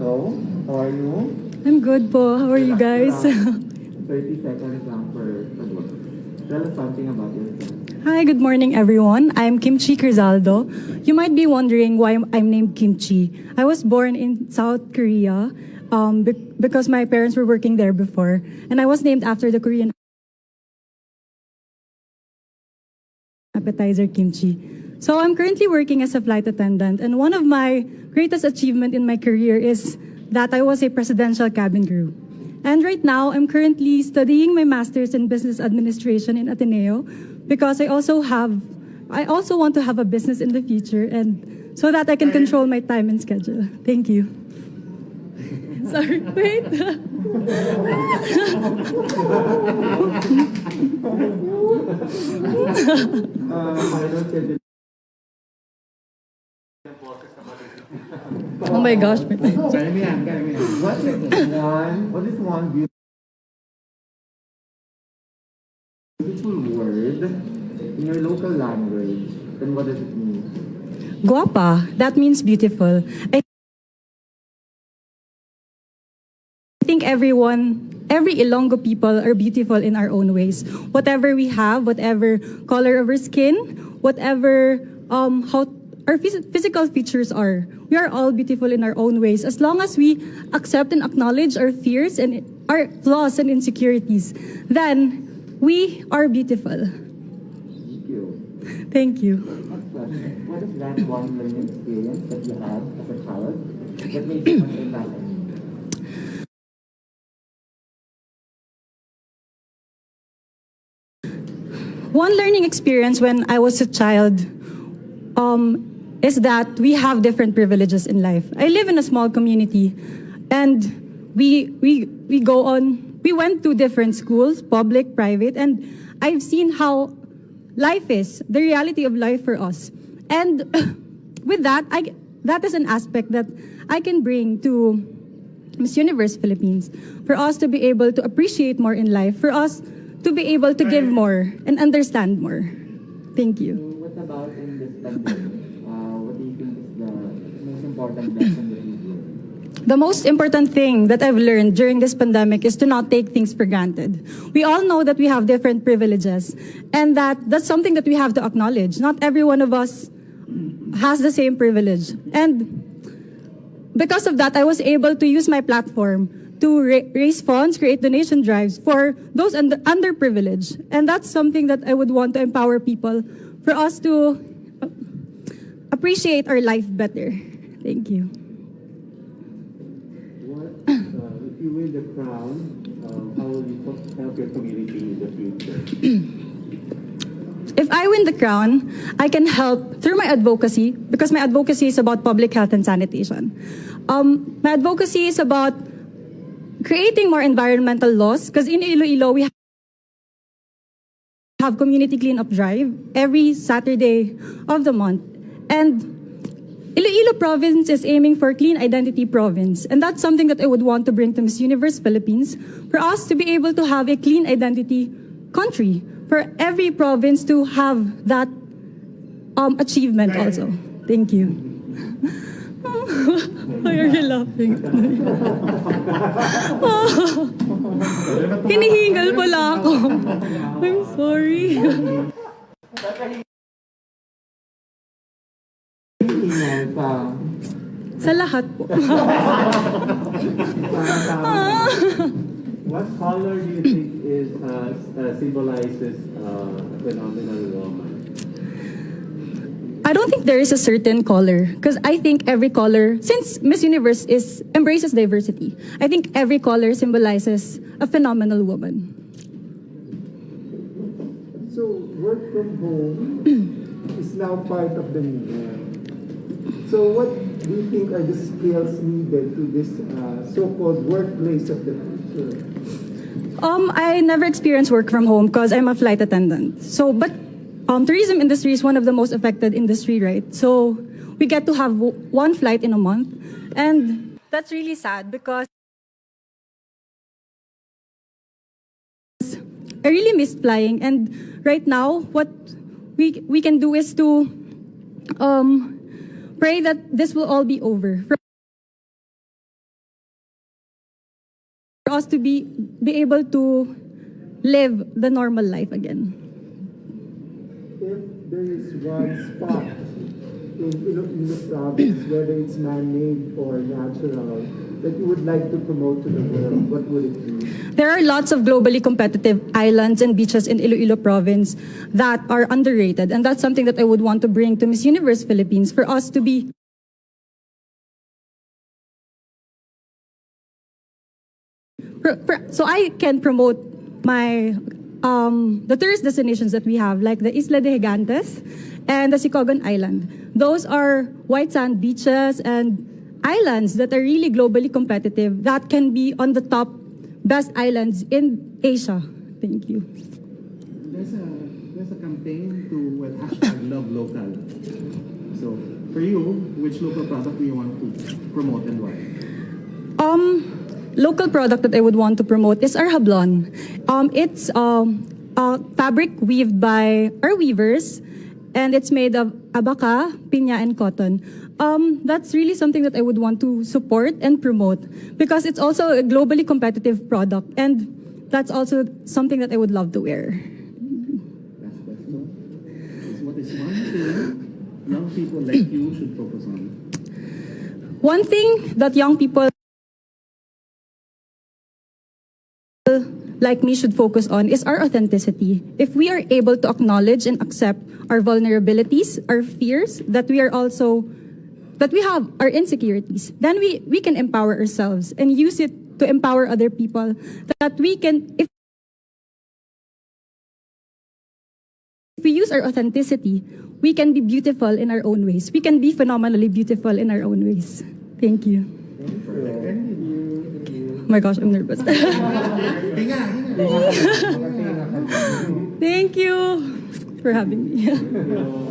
So, how are you? I'm good po. How are you guys? 30 seconds lang for sagot. Tell us something about yourself. Hi, good morning everyone. I'm Chi Crizald. You might be wondering why I'm named Kimchi. I was born in South Korea because my parents were working there before. And I was named after the Korean appetizer kimchi. So I'm currently working as a flight attendant, and one of my greatest achievement in my career is that I was a presidential cabin crew. And right now, I'm currently studying my master's in business administration in Ateneo because I also want to have a business in the future, and so that I can control my time and schedule. Thank you. Sorry, wait. Oh my gosh. What is one beautiful word in your local language, and what does it mean? Guapa. That means beautiful. I think every Ilonggo people are beautiful in our own ways. Whatever we have, whatever color of our skin, whatever how our physical features are, we are all beautiful in our own ways. As long as we accept and acknowledge our fears and our flaws and insecurities, then we are beautiful. Thank you. Thank you. What is that one learning experience that you had as a child that made you understand? One learning experience when I was a child is that we have different privileges in life. I live in a small community, and we went to different schools, public, private, and I've seen how life is, the reality of life for us. And with that, that is an aspect that I can bring to Miss Universe Philippines, for us to be able to appreciate more in life, for us to be able to give more and understand more. Thank you. What about in this pandemic? What do you think is the most important lesson that you learned? The most important thing that I've learned during this pandemic is to not take things for granted. We all know that we have different privileges, and that's something that we have to acknowledge. Not every one of us has the same privilege. And because of that, I was able to use my platform to raise funds, create donation drives for those underprivileged. And that's something that I would want to empower people, for us to appreciate our life better. Thank you. If you win the crown, how will you help your community in the future? If I win the crown, I can help through my advocacy, because my advocacy is about public health and sanitation. My advocacy is about creating more environmental laws, because in Iloilo, we have community cleanup drive every Saturday of the month. And Iloilo Province is aiming for clean identity province. And that's something that I would want to bring to Miss Universe Philippines, for us to be able to have a clean identity country, for every province to have that achievement also. Thank you. Why are you laughing? Hinihingal pala ako. I'm sorry. Sa lahat po. What color do you think symbolizes phenomenal woman? I don't think there is a certain color, because I think every color, since Miss Universe embraces diversity, I think every color symbolizes a phenomenal woman. So work from home is now part of the new era. So what do you think are the skills needed to this so-called workplace of the future? I never experienced work from home because I'm a flight attendant. So, but tourism industry is one of the most affected industry, right? So we get to have one flight in a month, and that's really sad because I really miss flying. And right now, what we can do is to pray that this will all be over. us to be able to live the normal life again. If there is one spot in Iloilo Province, whether it's man-made or natural, that you would like to promote to the world, what would it be? There are lots of globally competitive islands and beaches in Iloilo Province that are underrated, and that's something that I would want to bring to Miss Universe Philippines for us to be so I can promote my the tourist destinations that we have, like the Isla de Gigantes and the Sicogon Island. Those are white sand beaches and islands that are really globally competitive, that can be on the top best islands in Asia. Thank you. There's a campaign to hashtag love local. So for you, which local product do you want to promote and why? Local product that I would want to promote is our hablon. It's a fabric weaved by our weavers, and it's made of abaca, piña, and cotton. That's really something that I would want to support and promote because it's also a globally competitive product, and that's also something that I would love to wear. Last question. What is one thing young people like you should focus on? One thing that young people like me should focus on is our authenticity. If we are able to acknowledge and accept our vulnerabilities, our fears, that we have our insecurities, then we can empower ourselves and use it to empower other people. That we can, if we use our authenticity, we can be beautiful in our own ways. We can be phenomenally beautiful in our own ways. Thank you. Oh my gosh, I'm nervous. Thank you for having me.